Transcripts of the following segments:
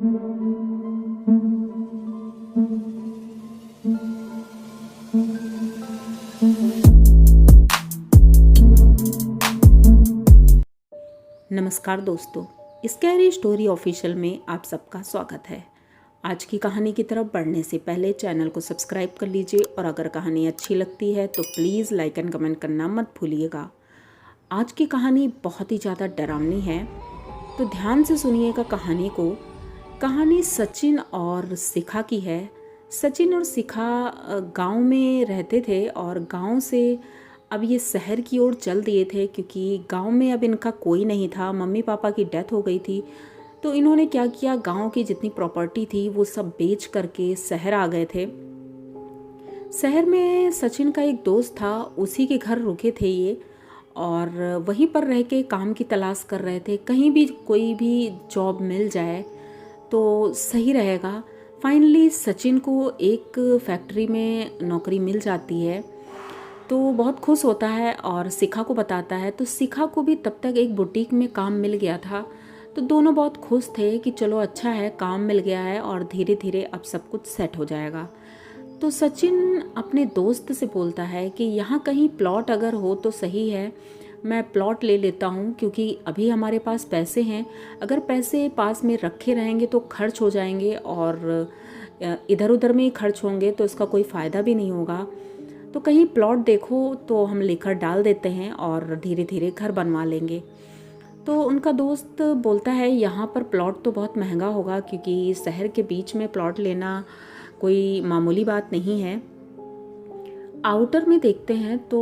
नमस्कार दोस्तों, scary story official में आप सबका स्वागत है। आज की कहानी की तरफ बढ़ने से पहले चैनल को सब्सक्राइब कर लीजिए और अगर कहानी अच्छी लगती है तो प्लीज़ लाइक एंड कमेंट करना मत भूलिएगा। आज की कहानी बहुत ही ज़्यादा डरावनी है, तो ध्यान से सुनिएगा कहानी को। कहानी सचिन और शिखा की है। सचिन और शिखा गांव में रहते थे और गांव से अब ये शहर की ओर चल दिए थे, क्योंकि गांव में अब इनका कोई नहीं था। मम्मी पापा की डेथ हो गई थी, तो इन्होंने क्या किया, गांव की जितनी प्रॉपर्टी थी वो सब बेच करके शहर आ गए थे। शहर में सचिन का एक दोस्त था, उसी के घर रुके थे ये, और वहीं पर रह के काम की तलाश कर रहे थे। कहीं भी कोई भी जॉब मिल जाए तो सही रहेगा। फाइनली सचिन को एक फैक्ट्री में नौकरी मिल जाती है, तो बहुत खुश होता है और शिखा को बताता है। तो शिखा को भी तब तक एक बुटीक में काम मिल गया था, तो दोनों बहुत खुश थे कि चलो अच्छा है, काम मिल गया है और धीरे धीरे अब सब कुछ सेट हो जाएगा। तो सचिन अपने दोस्त से बोलता है कि यहाँ कहीं प्लॉट अगर हो तो सही है, मैं प्लॉट ले लेता हूँ, क्योंकि अभी हमारे पास पैसे हैं। अगर पैसे पास में रखे रहेंगे तो खर्च हो जाएंगे और इधर उधर में ही खर्च होंगे, तो इसका कोई फ़ायदा भी नहीं होगा। तो कहीं प्लॉट देखो तो हम लेकर डाल देते हैं और धीरे धीरे घर बनवा लेंगे। तो उनका दोस्त बोलता है यहाँ पर प्लॉट तो बहुत महंगा होगा, क्योंकि शहर के बीच में प्लॉट लेना कोई मामूली बात नहीं है। आउटर में देखते हैं, तो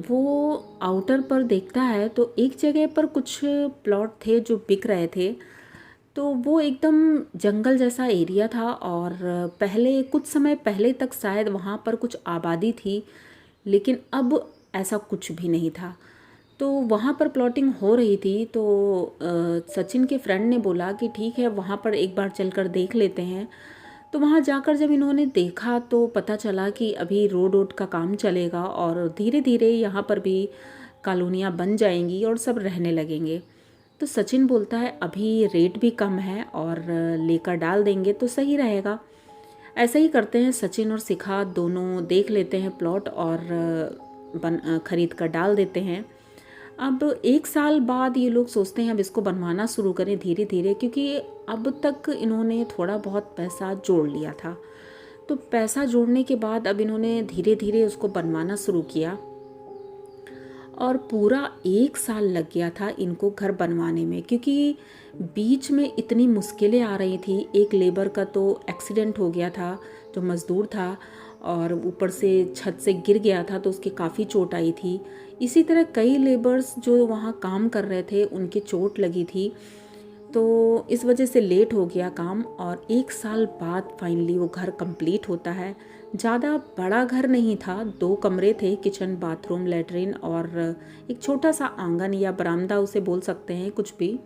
वो आउटर पर देखता है तो एक जगह पर कुछ प्लॉट थे जो बिक रहे थे। तो वो एकदम जंगल जैसा एरिया था और पहले कुछ समय पहले तक शायद वहाँ पर कुछ आबादी थी, लेकिन अब ऐसा कुछ भी नहीं था। तो वहाँ पर प्लॉटिंग हो रही थी। तो सचिन के फ्रेंड ने बोला कि ठीक है, वहाँ पर एक बार चलकर देख लेते हैं। तो वहाँ जाकर जब इन्होंने देखा तो पता चला कि अभी रोड का काम चलेगा और धीरे धीरे यहाँ पर भी कॉलोनियाँ बन जाएंगी और सब रहने लगेंगे। तो सचिन बोलता है अभी रेट भी कम है और लेकर डाल देंगे तो सही रहेगा। ऐसा ही करते हैं, सचिन और शिखा दोनों देख लेते हैं प्लॉट और खरीद कर डाल देते हैं। अब एक साल बाद ये लोग सोचते हैं अब इसको बनवाना शुरू करें धीरे धीरे, क्योंकि अब तक इन्होंने थोड़ा बहुत पैसा जोड़ लिया था। तो पैसा जोड़ने के बाद अब इन्होंने धीरे धीरे उसको बनवाना शुरू किया और पूरा एक साल लग गया था इनको घर बनवाने में, क्योंकि बीच में इतनी मुश्किलें आ रही थी। एक लेबर का तो एक्सीडेंट हो गया था, जो मज़दूर था, और ऊपर से छत से गिर गया था तो उसके काफ़ी चोट आई थी। इसी तरह कई लेबर्स जो वहाँ काम कर रहे थे उनकी चोट लगी थी, तो इस वजह से लेट हो गया काम। और एक साल बाद फाइनली वो घर कंप्लीट होता है। ज़्यादा बड़ा घर नहीं था, 2 कमरे थे, किचन, बाथरूम, लेटरिन और एक छोटा सा आंगन या बरामदा उसे बोल सकते हैं, कुछ भी।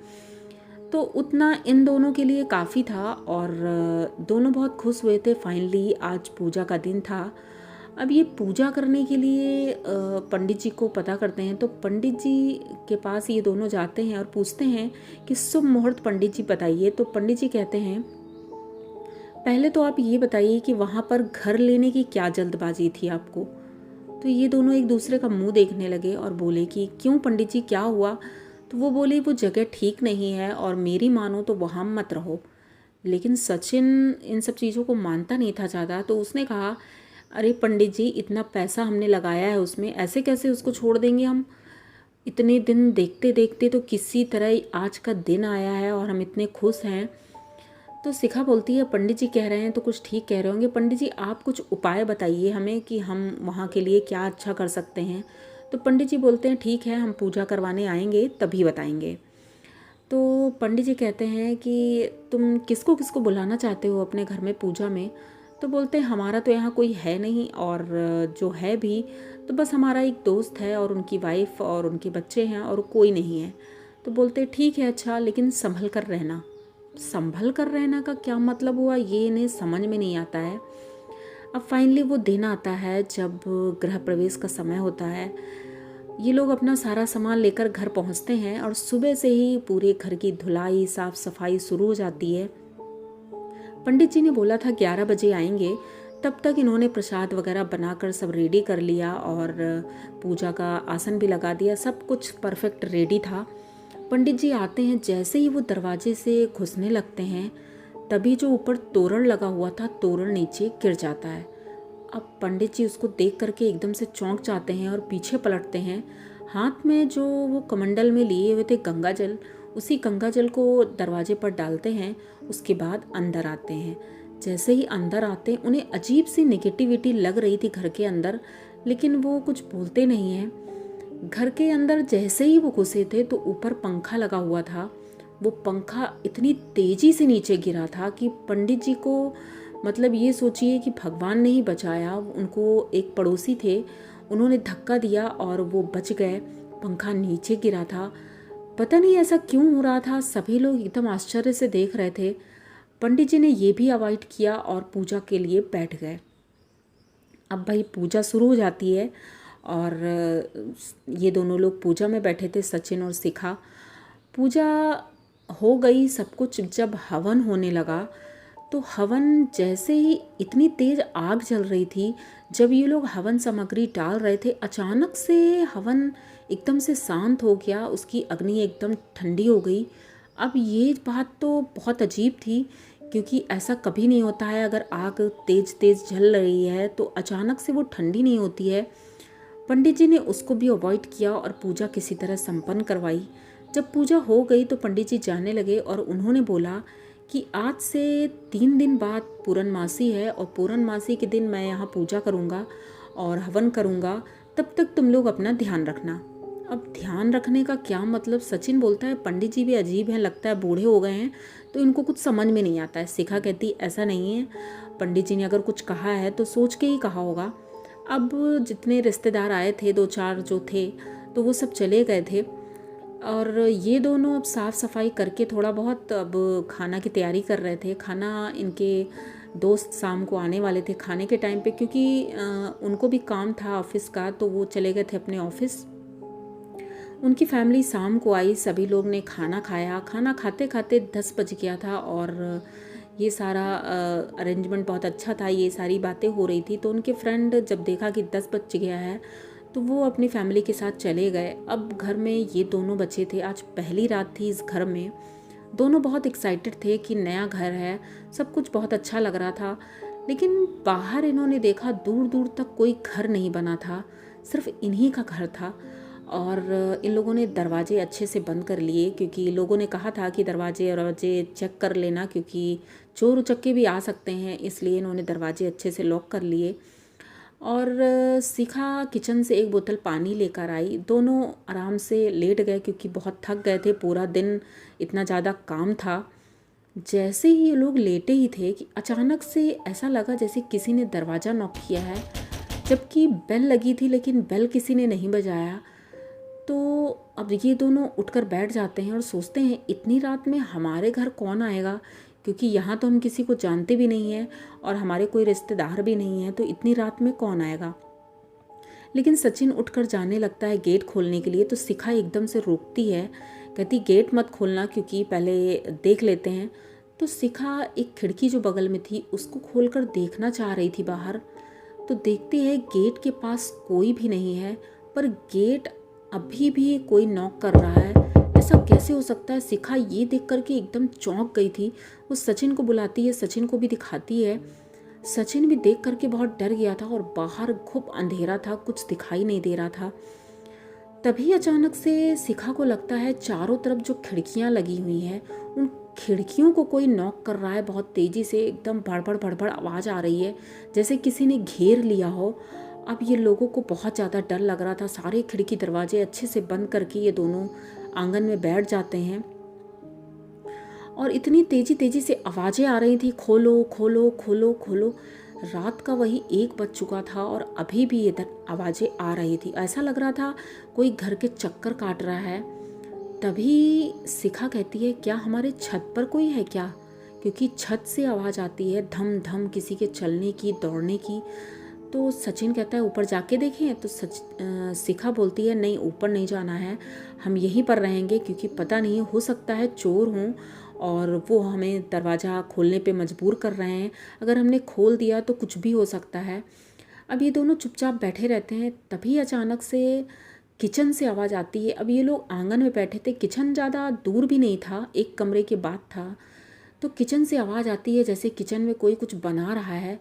तो उतना इन दोनों के लिए काफ़ी था और दोनों बहुत खुश हुए थे। फाइनली आज पूजा का दिन था। अब ये पूजा करने के लिए पंडित जी को पता करते हैं। तो पंडित जी के पास ये दोनों जाते हैं और पूछते हैं कि शुभ मुहूर्त पंडित जी बताइए। तो पंडित जी कहते हैं पहले तो आप ये बताइए कि वहाँ पर घर लेने की क्या जल्दबाजी थी आपको। तो ये दोनों एक दूसरे का मुंह देखने लगे और बोले कि क्यों पंडित जी, क्या हुआ। तो वो बोले वो जगह ठीक नहीं है और मेरी मानो तो वहाँ मत रहो। लेकिन सचिन इन सब चीज़ों को मानता नहीं था ज़्यादा। तो उसने कहा अरे पंडित जी, इतना पैसा हमने लगाया है उसमें, ऐसे कैसे उसको छोड़ देंगे हम। इतने दिन देखते देखते तो किसी तरह आज का दिन आया है और हम इतने खुश हैं। तो शिखा बोलती है पंडित जी कह रहे हैं तो कुछ ठीक कह रहे होंगे, पंडित जी आप कुछ उपाय बताइए हमें कि हम वहाँ के लिए क्या अच्छा कर सकते हैं। तो पंडित जी बोलते हैं ठीक है, हम पूजा करवाने आएंगे तभी बताएंगे। तो पंडित जी कहते हैं कि तुम किसको किसको बुलाना चाहते हो अपने घर में पूजा में। तो बोलते हैं हमारा तो यहाँ कोई है नहीं, और जो है भी तो बस हमारा एक दोस्त है और उनकी वाइफ और उनके बच्चे हैं और कोई नहीं है। तो बोलते ठीक है अच्छा, लेकिन संभल कर रहना। संभल कर रहना का क्या मतलब हुआ, ये इन्हें समझ में नहीं आता है। अब फाइनली वो दिन आता है जब गृह प्रवेश का समय होता है। ये लोग अपना सारा सामान लेकर घर पहुंचते हैं और सुबह से ही पूरे घर की धुलाई साफ सफाई शुरू हो जाती है। पंडित जी ने बोला था 11 बजे आएंगे। तब तक इन्होंने प्रसाद वगैरह बनाकर सब रेडी कर लिया और पूजा का आसन भी लगा दिया। सब कुछ परफेक्ट रेडी था। पंडित जी आते हैं, जैसे ही वो दरवाजे से घुसने लगते हैं तभी जो ऊपर तोरण लगा हुआ था, तोरण नीचे गिर जाता है। अब पंडित जी उसको देख करके एकदम से चौंक जाते हैं और पीछे पलटते हैं। हाथ में जो वो कमंडल में लिए हुए थे गंगा जल, उसी गंगा जल को दरवाजे पर डालते हैं। उसके बाद अंदर आते हैं। जैसे ही अंदर आते हैं उन्हें अजीब सी नेगेटिविटी लग रही थी घर के अंदर, लेकिन वो कुछ बोलते नहीं हैं। घर के अंदर जैसे ही वो घुसे थे तो ऊपर पंखा लगा हुआ था। वो पंखा इतनी तेजी से नीचे गिरा था कि पंडित जी को, मतलब ये सोचिए कि भगवान ने ही बचाया। उनको एक पड़ोसी थे, उन्होंने धक्का दिया और वो बच गए। पंखा नीचे गिरा था। पता नहीं ऐसा क्यों हो रहा था, सभी लोग एकदम आश्चर्य से देख रहे थे। पंडित जी ने ये भी अवॉइड किया और पूजा के लिए बैठ गए। अब भाई पूजा शुरू हो जाती है और ये दोनों लोग पूजा में बैठे थे, सचिन और शिखा। पूजा हो गई सब कुछ। जब हवन होने लगा तो हवन जैसे ही इतनी तेज आग जल रही थी, जब ये लोग हवन सामग्री डाल रहे थे अचानक से हवन एकदम से शांत हो गया, उसकी अग्नि एकदम ठंडी हो गई। अब ये बात तो बहुत अजीब थी क्योंकि ऐसा कभी नहीं होता है, अगर आग तेज तेज जल रही है तो अचानक से वो ठंडी नहीं होती है। पंडित जी ने उसको भी अवॉइड किया और पूजा किसी तरह संपन्न करवाई। जब पूजा हो गई तो पंडित जी जाने लगे और उन्होंने बोला कि आज से 3 दिन बाद पूर्णमासी है और पूर्णमासी के दिन मैं यहाँ पूजा करूँगा और हवन करूँगा, तब तक तुम लोग अपना ध्यान रखना। अब ध्यान रखने का क्या मतलब, सचिन बोलता है पंडित जी भी अजीब हैं, लगता है बूढ़े हो गए हैं तो इनको कुछ समझ में नहीं आता है। शिखा कहती ऐसा नहीं है, पंडित जी ने अगर कुछ कहा है तो सोच के ही कहा होगा। अब जितने रिश्तेदार आए थे 2-4 जो थे तो वो सब चले गए थे और ये दोनों अब साफ़ सफाई करके थोड़ा बहुत अब खाना की तैयारी कर रहे थे। खाना इनके दोस्त शाम को आने वाले थे खाने के टाइम पे, क्योंकि उनको भी काम था ऑफिस का, तो वो चले गए थे अपने ऑफिस। उनकी फैमिली शाम को आई, सभी लोग ने खाना खाया। खाना खाते खाते 10 बज गया था और ये सारा अरेंजमेंट बहुत अच्छा था, ये सारी बातें हो रही थी। तो उनके फ्रेंड जब देखा कि 10 बज गया है तो वो अपनी फैमिली के साथ चले गए। अब घर में ये दोनों बचे थे, आज पहली रात थी इस घर में। दोनों बहुत एक्साइटेड थे कि नया घर है, सब कुछ बहुत अच्छा लग रहा था। लेकिन बाहर इन्होंने देखा दूर दूर तक कोई घर नहीं बना था, सिर्फ इन्हीं का घर था। और इन लोगों ने दरवाजे अच्छे से बंद कर लिए क्योंकि लोगों ने कहा था कि दरवाजे चेक कर लेना क्योंकि चोर उचक्के भी आ सकते हैं, इसलिए इन्होंने दरवाजे अच्छे से लॉक कर लिए। और शिखा किचन से एक बोतल पानी लेकर आई। दोनों आराम से लेट गए क्योंकि बहुत थक गए थे, पूरा दिन इतना ज़्यादा काम था। जैसे ही ये लोग लेटे ही थे कि अचानक से ऐसा लगा जैसे किसी ने दरवाज़ा नॉक किया है, जबकि बेल लगी थी लेकिन बेल किसी ने नहीं बजाया। तो अब ये दोनों उठकर बैठ जाते हैं और सोचते हैं इतनी रात में हमारे घर कौन आएगा, क्योंकि यहाँ तो हम किसी को जानते भी नहीं हैं और हमारे कोई रिश्तेदार भी नहीं है, तो इतनी रात में कौन आएगा। लेकिन सचिन उठकर जाने लगता है गेट खोलने के लिए, तो शिखा एकदम से रोकती है, कहती गेट मत खोलना क्योंकि पहले देख लेते हैं। तो शिखा एक खिड़की जो बगल में थी उसको खोलकर देखना चाह रही थी बाहर, तो देखती है गेट के पास कोई भी नहीं है, पर गेट अभी भी कोई नॉक कर रहा है। ऐसा कैसे हो सकता है, शिखा ये देख करके एकदम चौंक गई थी। वो सचिन को बुलाती है, सचिन को भी दिखाती है। सचिन भी देख करके बहुत डर गया था और बाहर खूब अंधेरा था, कुछ दिखाई नहीं दे रहा था। तभी अचानक से शिखा को लगता है चारों तरफ जो खिड़कियां लगी हुई हैं उन खिड़कियों को कोई नॉक कर रहा है बहुत तेज़ी से, एकदम भड़बड़ भड़बड़ आवाज़ आ रही है जैसे किसी ने घेर लिया हो। अब ये लोगों को बहुत ज़्यादा डर लग रहा था। सारे खिड़की दरवाजे अच्छे से बंद करके ये दोनों आंगन में बैठ जाते हैं और इतनी तेज़ी से आवाज़ें आ रही थी, खोलो खोलो खोलो खोलो। रात का वही 1 बज चुका था और अभी भी इधर आवाज़ें आ रही थी, ऐसा लग रहा था कोई घर के चक्कर काट रहा है। तभी शिखा कहती है क्या हमारे छत पर कोई है क्या, क्योंकि छत से आवाज़ आती है धम धम किसी के चलने की, दौड़ने की। तो सचिन कहता है ऊपर जाके देखें, तो शिखा बोलती है नहीं ऊपर नहीं जाना है, हम यहीं पर रहेंगे क्योंकि पता नहीं हो सकता है चोर हों और वो हमें दरवाज़ा खोलने पे मजबूर कर रहे हैं। अगर हमने खोल दिया तो कुछ भी हो सकता है। अब ये दोनों चुपचाप बैठे रहते हैं, तभी अचानक से किचन से आवाज़ आती है। अब ये लोग आंगन में बैठे थे, किचन ज़्यादा दूर भी नहीं था, एक कमरे के बाद था। तो किचन से आवाज़ आती है जैसे किचन में कोई कुछ बना रहा है।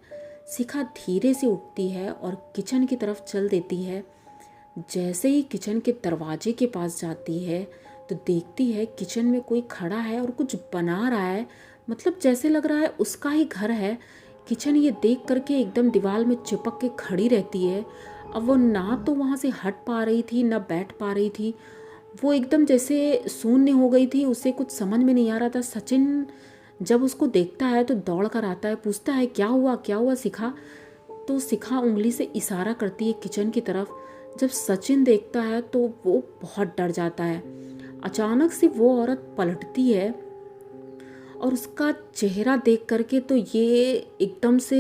शिखा धीरे से उठती है और किचन की तरफ चल देती है। जैसे ही किचन के दरवाजे के पास जाती है तो देखती है किचन में कोई खड़ा है और कुछ बना रहा है, मतलब जैसे लग रहा है उसका ही घर है। किचन ये देख करके एकदम दीवार में चिपक के खड़ी रहती है। अब वो ना तो वहाँ से हट पा रही थी ना बैठ पा रही थी, वो एकदम जैसे शून्य हो गई थी। उसे कुछ समझ में नहीं आ रहा था। सचिन जब उसको देखता है तो दौड़ कर आता है, पूछता है क्या हुआ शिखा। तो शिखा उंगली से इशारा करती है किचन की तरफ। जब सचिन देखता है तो वो बहुत डर जाता है। अचानक से वो औरत पलटती है और उसका चेहरा देख करके तो ये एकदम से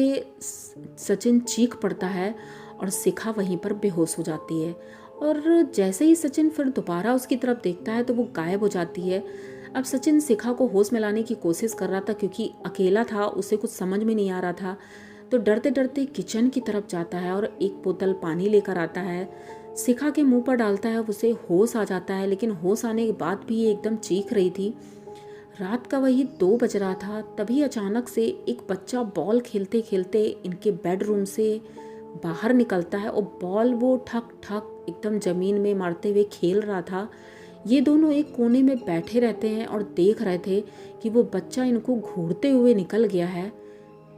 सचिन चीख पड़ता है और शिखा वहीं पर बेहोश हो जाती है। और जैसे ही सचिन फिर दोबारा उसकी तरफ देखता है तो वो गायब हो जाती है। अब सचिन शिखा को होश में लाने की कोशिश कर रहा था, क्योंकि अकेला था, उसे कुछ समझ में नहीं आ रहा था। तो डरते डरते किचन की तरफ जाता है और एक बोतल पानी लेकर आता है, शिखा के मुंह पर डालता है। उसे होश आ जाता है, लेकिन होश आने के बाद भी ये एकदम चीख रही थी। रात का वही 2 बज रहा था। तभी अचानक से एक बच्चा बॉल खेलते खेलते इनके बेडरूम से बाहर निकलता है और बॉल वो ठक ठक एकदम ज़मीन में मारते हुए खेल रहा था। ये दोनों एक कोने में बैठे रहते हैं और देख रहे थे कि वो बच्चा इनको घूरते हुए निकल गया है।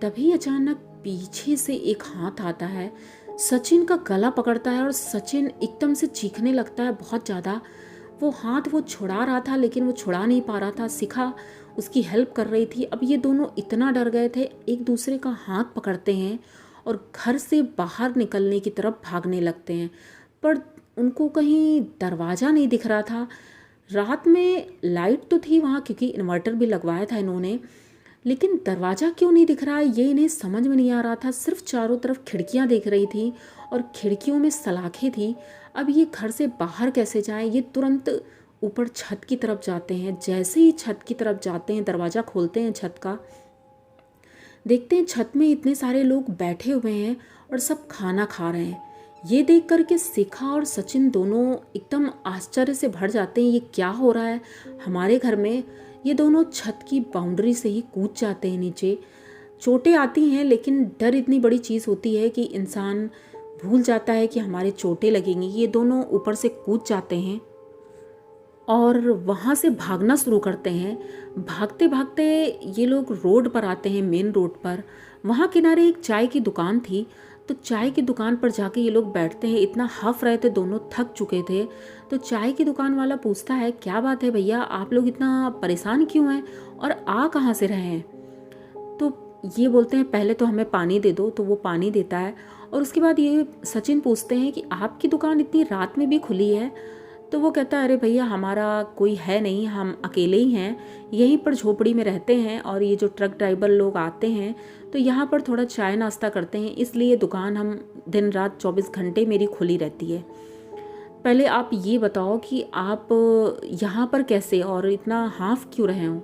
तभी अचानक पीछे से एक हाथ आता है, सचिन का गला पकड़ता है और सचिन एकदम से चीखने लगता है बहुत ज़्यादा। वो हाथ वो छुड़ा रहा था लेकिन वो छुड़ा नहीं पा रहा था। शिखा उसकी हेल्प कर रही थी। अब ये दोनों इतना डर गए थे, एक दूसरे का हाथ पकड़ते हैं और घर से बाहर निकलने की तरफ भागने लगते हैं। पर उनको कहीं दरवाज़ा नहीं दिख रहा था। रात में लाइट तो थी वहाँ, क्योंकि इन्वर्टर भी लगवाया था इन्होंने, लेकिन दरवाज़ा क्यों नहीं दिख रहा है ये इन्हें समझ में नहीं आ रहा था। सिर्फ चारों तरफ खिड़कियाँ दिख रही थी और खिड़कियों में सलाखें थी। अब ये घर से बाहर कैसे जाएं? ये तुरंत ऊपर छत की तरफ जाते हैं। जैसे ही छत की तरफ जाते हैं, दरवाज़ा खोलते हैं छत का, देखते हैं छत में इतने सारे लोग बैठे हुए हैं और सब खाना खा रहे हैं। ये देख कर के शिखा और सचिन दोनों एकदम आश्चर्य से भर जाते हैं, ये क्या हो रहा है हमारे घर में। ये दोनों छत की बाउंड्री से ही कूद जाते हैं नीचे। चोटें आती हैं, लेकिन डर इतनी बड़ी चीज़ होती है कि इंसान भूल जाता है कि हमारे चोटें लगेंगी। ये दोनों ऊपर से कूद जाते हैं और वहाँ से भागना शुरू करते हैं। भागते भागते ये लोग रोड पर आते हैं, मेन रोड पर। वहाँ किनारे एक चाय की दुकान थी, तो चाय की दुकान पर जाके ये लोग बैठते हैं। इतना हफ रहे थे, दोनों थक चुके थे। तो चाय की दुकान वाला पूछता है, क्या बात है भैया, आप लोग इतना परेशान क्यों हैं और आ कहाँ से रहे हैं? तो ये बोलते हैं, पहले तो हमें पानी दे दो। तो वो पानी देता है और उसके बाद ये सचिन पूछते हैं कि आपकी दुकान इतनी रात में भी खुली है? तो वो कहता है, अरे भैया हमारा कोई है नहीं, हम अकेले ही हैं, यहीं पर झोपड़ी में रहते हैं और ये जो ट्रक ड्राइवर लोग आते हैं तो यहाँ पर थोड़ा चाय नाश्ता करते हैं, इसलिए दुकान हम दिन रात 24 घंटे मेरी खुली रहती है। पहले आप ये बताओ कि आप यहाँ पर कैसे और इतना हाफ क्यों रहे हो?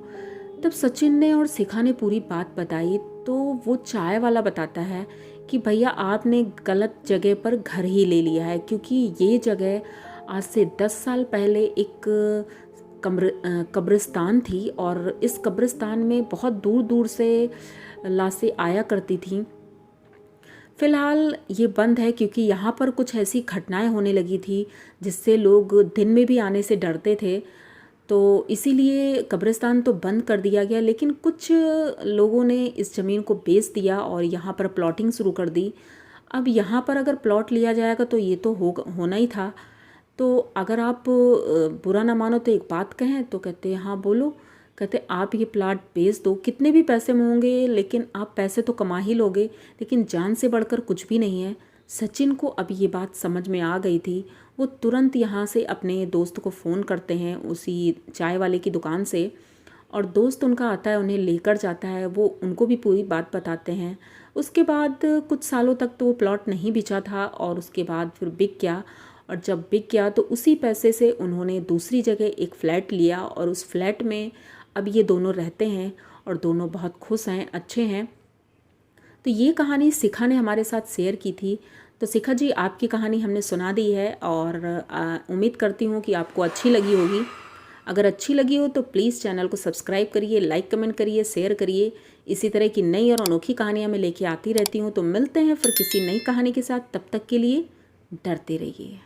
तब सचिन ने और शिखा ने पूरी बात बताई। तो वो चाय वाला बताता है कि भैया आपने गलत जगह पर घर ही ले लिया है, क्योंकि ये जगह आज से 10 साल पहले एक कब्रिस्तान थी और इस कब्रिस्तान में बहुत दूर दूर से लाशें आया करती थी। फ़िलहाल ये बंद है क्योंकि यहाँ पर कुछ ऐसी घटनाएं होने लगी थी जिससे लोग दिन में भी आने से डरते थे, तो इसीलिए कब्रिस्तान तो बंद कर दिया गया। लेकिन कुछ लोगों ने इस ज़मीन को बेच दिया और यहाँ पर प्लॉटिंग शुरू कर दी। अब यहाँ पर अगर प्लॉट लिया जाएगा तो ये तो होना ही था। तो अगर आप बुरा ना मानो तो एक बात कहें? तो कहते हैं हाँ बोलो। कहते आप ये प्लाट बेच दो, कितने भी पैसे होंगे, लेकिन आप पैसे तो कमा ही लोगे, लेकिन जान से बढ़कर कुछ भी नहीं है। सचिन को अब ये बात समझ में आ गई थी। वो तुरंत यहाँ से अपने दोस्त को फ़ोन करते हैं, उसी चाय वाले की दुकान से, और दोस्त उनका आता है, उन्हें लेकर जाता है। वो उनको भी पूरी बात बताते हैं। उसके बाद कुछ सालों तक तो वो प्लॉट नहीं बिचा था और उसके बाद फिर बिक गया। और जब बिक गया तो उसी पैसे से उन्होंने दूसरी जगह एक फ़्लैट लिया और उस फ्लैट में अब ये दोनों रहते हैं और दोनों बहुत खुश हैं, अच्छे हैं। तो ये कहानी शिखा ने हमारे साथ शेयर की थी। तो शिखा जी, आपकी कहानी हमने सुना दी है और उम्मीद करती हूँ कि आपको अच्छी लगी होगी। अगर अच्छी लगी हो तो प्लीज़ चैनल को सब्सक्राइब करिए, लाइक कमेंट करिए, शेयर करिए। इसी तरह की नई और अनोखी कहानियाँ मैं लेके आती रहती हूँ। तो मिलते हैं फिर किसी नई कहानी के साथ, तब तक के लिए डरते रहिए।